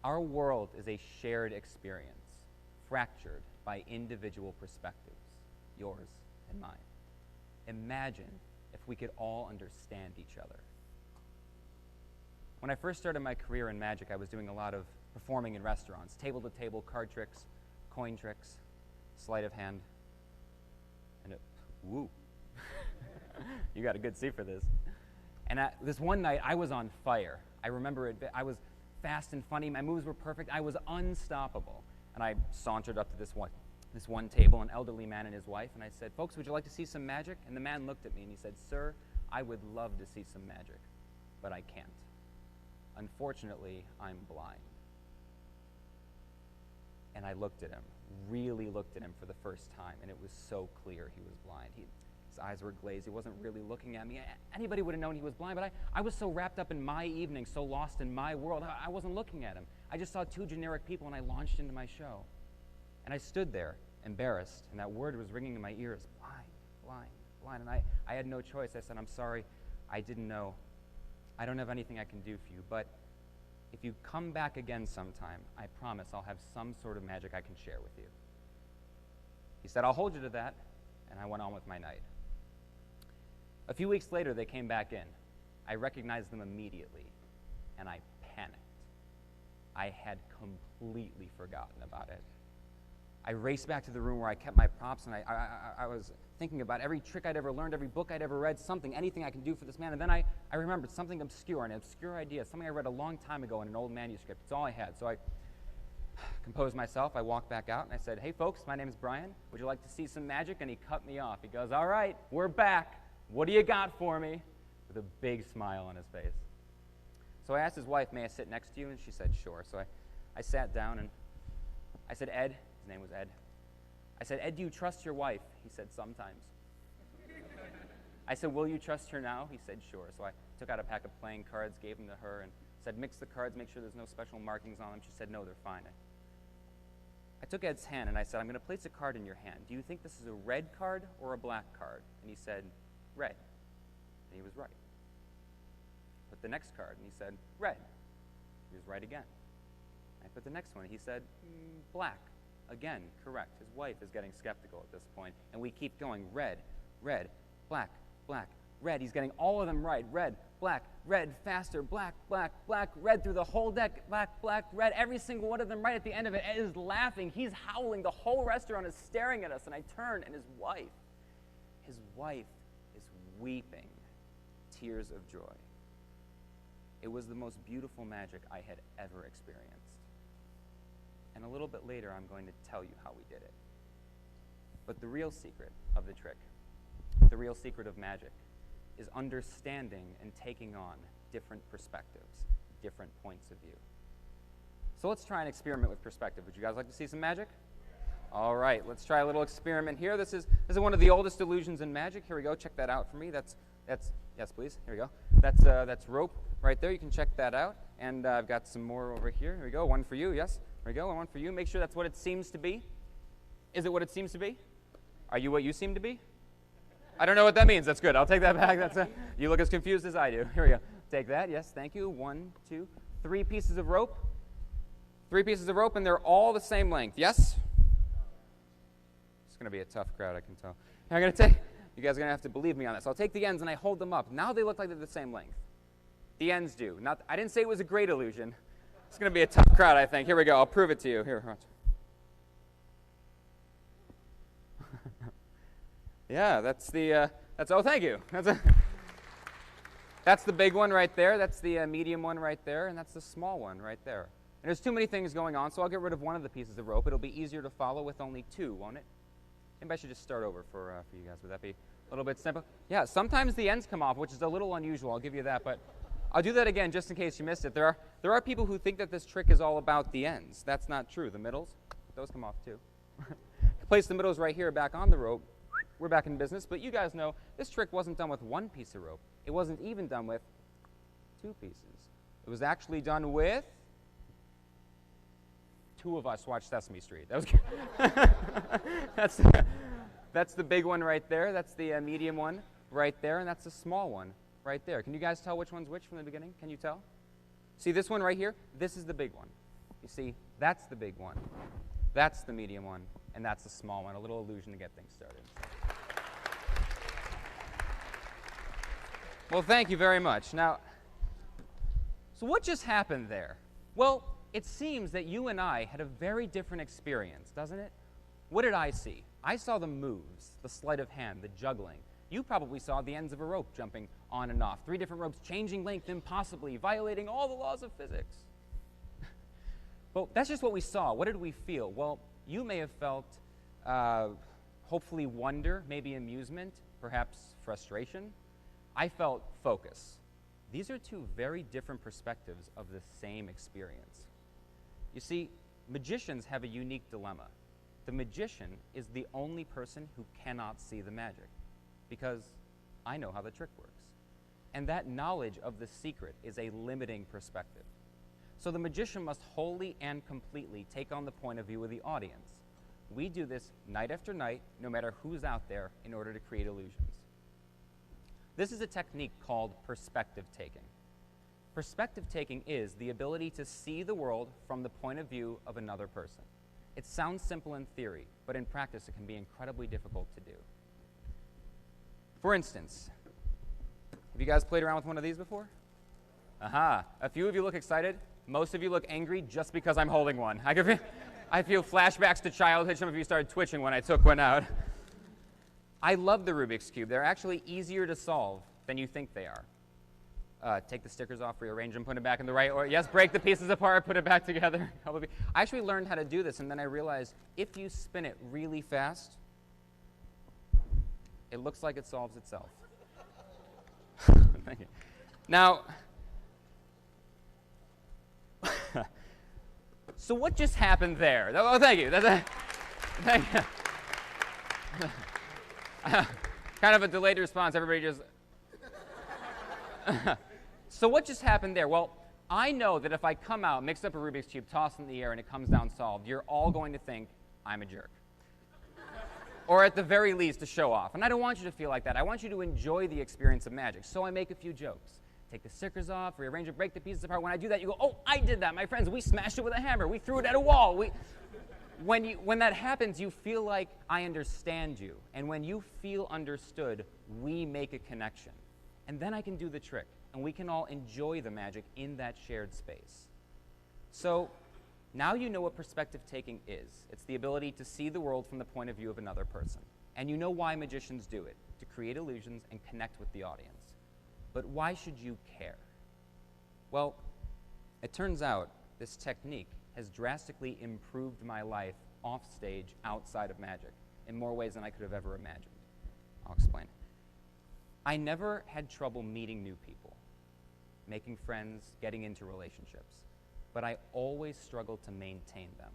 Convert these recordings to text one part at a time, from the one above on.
Our world is a shared experience, fractured by individual perspectives, yours and mine. Imagine if we could all understand each other. When I first started my career in magic, I was doing a lot of performing in restaurants, table-to-table card tricks, coin tricks, sleight of hand, and woo. You got a good seat for this. And this one night, I was on fire. I remember it. I was fast and funny. My moves were perfect. I was unstoppable. And I sauntered up to this one table, an elderly man and his wife, and I said, "Folks, would you like to see some magic?" And the man looked at me and he said, "Sir, I would love to see some magic, but I can't. Unfortunately, I'm blind." And I looked at him, really looked at him for the first time, and it was so clear he was blind. His eyes were glazed. He wasn't really looking at me. Anybody would have known he was blind, but I was so wrapped up in my evening, so lost in my world, I wasn't looking at him. I just saw two generic people, and I launched into my show. And I stood there, embarrassed, and that word was ringing in my ears, blind, blind, blind. And I had no choice. I said, "I'm sorry, I didn't know. I don't have anything I can do for you, but if you come back again sometime, I promise I'll have some sort of magic I can share with you." He said, "I'll hold you to that," and I went on with my night. A few weeks later, they came back in. I recognized them immediately, and I panicked. I had completely forgotten about it. I raced back to the room where I kept my props, and I was thinking about every trick I'd ever learned, every book I'd ever read, anything I can do for this man. And then I remembered something obscure, an obscure idea, something I read a long time ago in an old manuscript. It's all I had. So I composed myself. I walked back out, and I said, "Hey, folks, my name is Brian. Would you like to see some magic?" And he cut me off. He goes, "All right, we're back. What do you got for me?" With a big smile on his face. So I asked his wife, "May I sit next to you?" And she said, "Sure." So I sat down, and I said, "Ed," his name was Ed. I said, "Ed, do you trust your wife?" He said, "Sometimes." I said, "Will you trust her now?" He said, "Sure." So I took out a pack of playing cards, gave them to her, and said, "Mix the cards, make sure there's no special markings on them." She said, "No, they're fine." I took Ed's hand, and I said, "I'm going to place a card in your hand. Do you think this is a red card or a black card?" And he said, "Red." And he was right. Put the next card, and he said, "Red." He was right again. I put the next one, and he said, "Black." Again, correct. His wife is getting skeptical at this point, and we keep going. Red, red, black, black, red. He's getting all of them right. Red, black, red, faster, black, black, black, red through the whole deck, black, black, red. Every single one of them right at the end of it. Ed is laughing. He's howling. The whole restaurant is staring at us, and I turn, and his wife is weeping tears of joy. It was the most beautiful magic I had ever experienced. And a little bit later, I'm going to tell you how we did it. But the real secret of the trick, the real secret of magic, is understanding and taking on different perspectives, different points of view. So let's try an experiment with perspective. Would you guys like to see some magic? All right, let's try a little experiment here. This is one of the oldest illusions in magic. Here we go. Check that out for me. That's yes, please. Here we go. That's rope right there. You can check that out. And I've got some more over here. Here we go. One for you. Yes. There we go, and one for you. Make sure that's what it seems to be. Is it what it seems to be? Are you what you seem to be? I don't know what that means. That's good. I'll take that back. You look as confused as I do. Here we go. Take that. Yes, thank you. 1, 2, 3 pieces of rope. 3 pieces of rope, and they're all the same length. Yes? It's going to be a tough crowd, I can tell. You guys are going to have to believe me on this. I'll take the ends, and I hold them up. Now they look like they're the same length. The ends do. I didn't say it was a great illusion. It's going to be a tough crowd, I think. Here we go. I'll prove it to you. Here, watch. Yeah, oh, thank you. That's the big one right there. That's the medium one right there, and that's the small one right there. And there's too many things going on, so I'll get rid of one of the pieces of rope. It'll be easier to follow with only 2, won't it? Maybe I should just start over for you guys. Would that be a little bit simple? Yeah, sometimes the ends come off, which is a little unusual. I'll give you that, but I'll do that again just in case you missed it. There are people who think that this trick is all about the ends. That's not true. The middles, those come off too. Place the middles right here back on the rope. We're back in business, but you guys know this trick wasn't done with 1 piece of rope. It wasn't even done with 2 pieces. It was actually done with 2 of us watch Sesame Street. That was good. That's the big one right there. That's the medium one right there, and that's the small one right there. Can you guys tell which one's which from the beginning? Can you tell? See this one right here? This is the big one. You see, that's the big one. That's the medium one, and that's the small one, a little illusion to get things started. Well, thank you very much. Now, so what just happened there? Well, it seems that you and I had a very different experience, doesn't it? What did I see? I saw the moves, the sleight of hand, the juggling. You probably saw the ends of a rope jumping on and off, 3 different ropes changing length impossibly, violating all the laws of physics. Well, that's just what we saw. What did we feel? Well, you may have felt hopefully wonder, maybe amusement, perhaps frustration. I felt focus. These are 2 very different perspectives of the same experience. You see, magicians have a unique dilemma. The magician is the only person who cannot see the magic, because I know how the trick works. And that knowledge of the secret is a limiting perspective. So the magician must wholly and completely take on the point of view of the audience. We do this night after night, no matter who's out there, in order to create illusions. This is a technique called perspective taking. Perspective taking is the ability to see the world from the point of view of another person. It sounds simple in theory, but in practice it can be incredibly difficult to do. For instance, have you guys played around with one of these before? Aha, a few of you look excited. Most of you look angry just because I'm holding one. I feel flashbacks to childhood. Some of you started twitching when I took one out. I love the Rubik's Cube. They're actually easier to solve than you think they are. Take the stickers off, rearrange them, put them back in the right order. Yes, break the pieces apart, put it back together. I actually learned how to do this, and then I realized if you spin it really fast, it looks like it solves itself. Thank you. Now, so what just happened there? Oh, thank you. Thank you. Kind of a delayed response. Everybody just... So what just happened there? Well, I know that if I come out, mix up a Rubik's Cube, toss it in the air, and it comes down solved, you're all going to think I'm a jerk. Or at the very least, to show off. And I don't want you to feel like that. I want you to enjoy the experience of magic. So I make a few jokes. Take the stickers off, rearrange it, break the pieces apart. When I do that, you go, oh, I did that. My friends, we smashed it with a hammer. We threw it at a wall. When that happens, you feel like I understand you. And when you feel understood, we make a connection. And then I can do the trick. And we can all enjoy the magic in that shared space. So now you know what perspective taking is. It's the ability to see the world from the point of view of another person. And you know why magicians do it, to create illusions and connect with the audience. But why should you care? Well, it turns out this technique has drastically improved my life off stage, outside of magic, in more ways than I could have ever imagined. I'll explain. I never had trouble meeting new people, making friends, getting into relationships, but I always struggled to maintain them.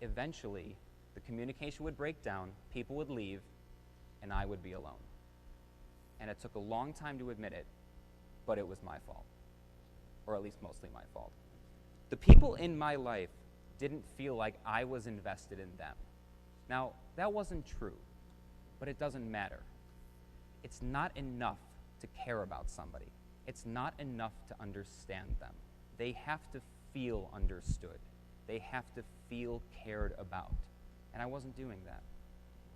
Eventually, the communication would break down, people would leave, and I would be alone. And it took a long time to admit it, but it was my fault, or at least mostly my fault. The people in my life didn't feel like I was invested in them. Now, that wasn't true, but it doesn't matter. It's not enough to care about somebody. It's not enough to understand them. They have to feel understood. They have to feel cared about. And I wasn't doing that.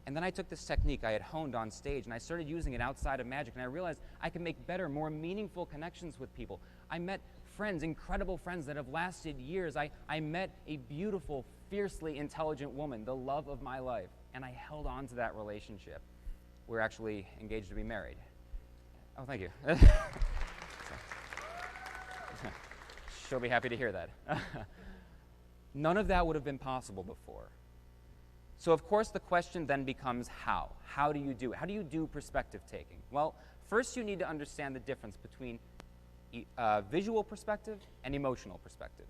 And then I took this technique I had honed on stage, and I started using it outside of magic, and I realized I could make better, more meaningful connections with people. I met friends, incredible friends that have lasted years. I met a beautiful, fiercely intelligent woman, the love of my life, and I held on to that relationship. We're actually engaged to be married. Oh, thank you. She'll be happy to hear that. None of that would have been possible before. So, of course, the question then becomes how. How do you do it? How do you do perspective taking? Well, first you need to understand the difference between visual perspective and emotional perspective.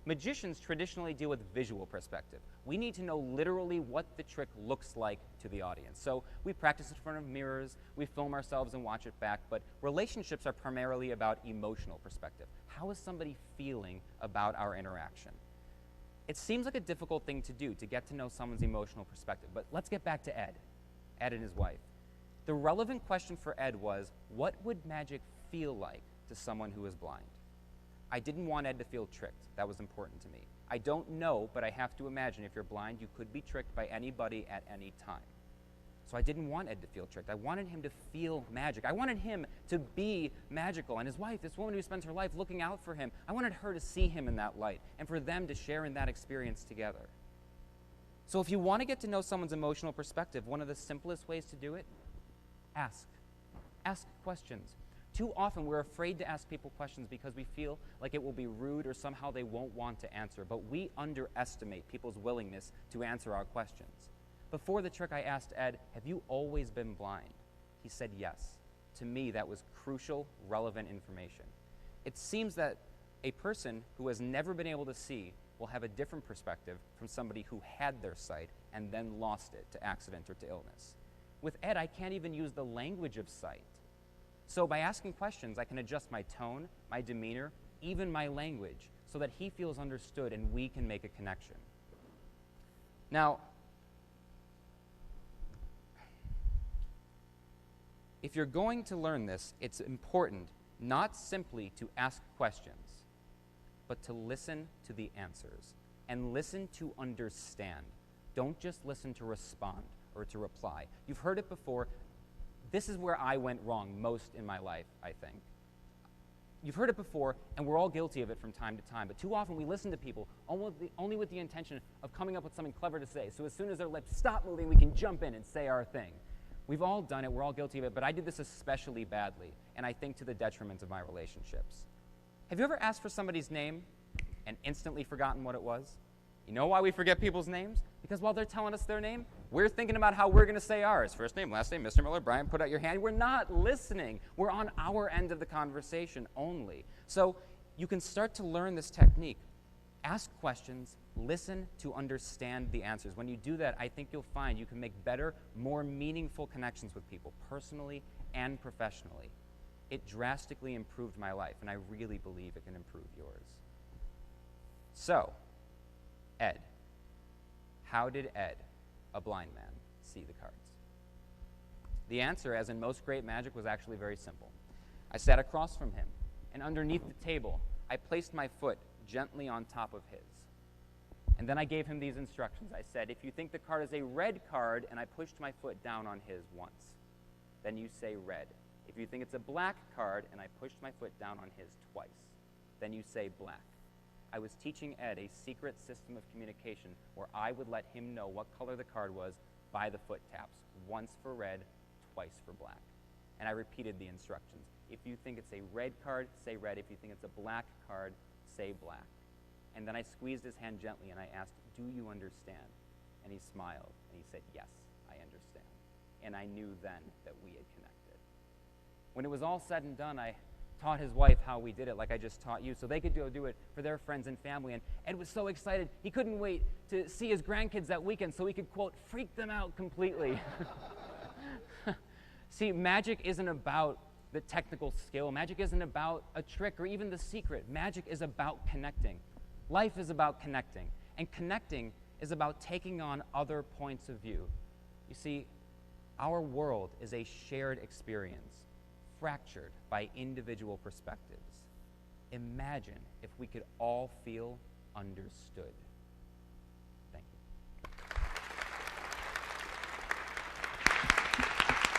Magicians traditionally deal with visual perspective. We need to know literally what the trick looks like to the audience. So we practice in front of mirrors, we film ourselves and watch it back, but relationships are primarily about emotional perspective. How is somebody feeling about our interaction? It seems like a difficult thing to do, to get to know someone's emotional perspective, but let's get back to Ed and his wife. The relevant question for Ed was, what would magic feel like to someone who is blind? I didn't want Ed to feel tricked. That was important to me. I don't know, but I have to imagine if you're blind, you could be tricked by anybody at any time. So I didn't want Ed to feel tricked. I wanted him to feel magic. I wanted him to be magical. And his wife, this woman who spends her life looking out for him, I wanted her to see him in that light and for them to share in that experience together. So if you want to get to know someone's emotional perspective, one of the simplest ways to do it, ask. Ask questions. Too often we're afraid to ask people questions because we feel like it will be rude or somehow they won't want to answer. But we underestimate people's willingness to answer our questions. Before the trick, I asked Ed, have you always been blind? He said yes. To me, that was crucial, relevant information. It seems that a person who has never been able to see will have a different perspective from somebody who had their sight and then lost it to accident or to illness. With Ed, I can't even use the language of sight. So by asking questions, I can adjust my tone, my demeanor, even my language, so that he feels understood and we can make a connection. Now, if you're going to learn this, it's important not simply to ask questions, but to listen to the answers and listen to understand. Don't just listen to respond or to reply. You've heard it before. This is where I went wrong most in my life, I think. You've heard it before, and we're all guilty of it from time to time, but too often we listen to people only with the intention of coming up with something clever to say, so as soon as their lips stop moving, we can jump in and say our thing. We've all done it, we're all guilty of it, but I did this especially badly, and I think to the detriment of my relationships. Have you ever asked for somebody's name and instantly forgotten what it was? You know why we forget people's names? Because while they're telling us their name, we're thinking about how we're going to say ours. First name, last name, Mr. Miller, Brian, put out your hand. We're not listening. We're on our end of the conversation only. So you can start to learn this technique. Ask questions, listen to understand the answers. When you do that, I think you'll find you can make better, more meaningful connections with people, personally and professionally. It drastically improved my life, and I really believe it can improve yours. So, Ed. How did Ed, a blind man, see the cards? The answer, as in most great magic, was actually very simple. I sat across from him, and underneath the table, I placed my foot gently on top of his. And then I gave him these instructions. I said, if you think the card is a red card, and I pushed my foot down on his once, then you say red. If you think it's a black card, and I pushed my foot down on his twice, then you say black. I was teaching Ed a secret system of communication where I would let him know what color the card was by the foot taps, once for red, twice for black. And I repeated the instructions. If you think it's a red card, say red. If you think it's a black card, say black. And then I squeezed his hand gently and I asked, do you understand? And he smiled and he said, yes, I understand. And I knew then that we had connected. When it was all said and done, I taught his wife how we did it, like I just taught you, so they could go do it for their friends and family. And Ed was so excited, he couldn't wait to see his grandkids that weekend so he could, quote, freak them out completely. See, magic isn't about the technical skill. Magic isn't about a trick or even the secret. Magic is about connecting. Life is about connecting. And connecting is about taking on other points of view. You see, our world is a shared experience, fractured by individual perspectives. Imagine if we could all feel understood.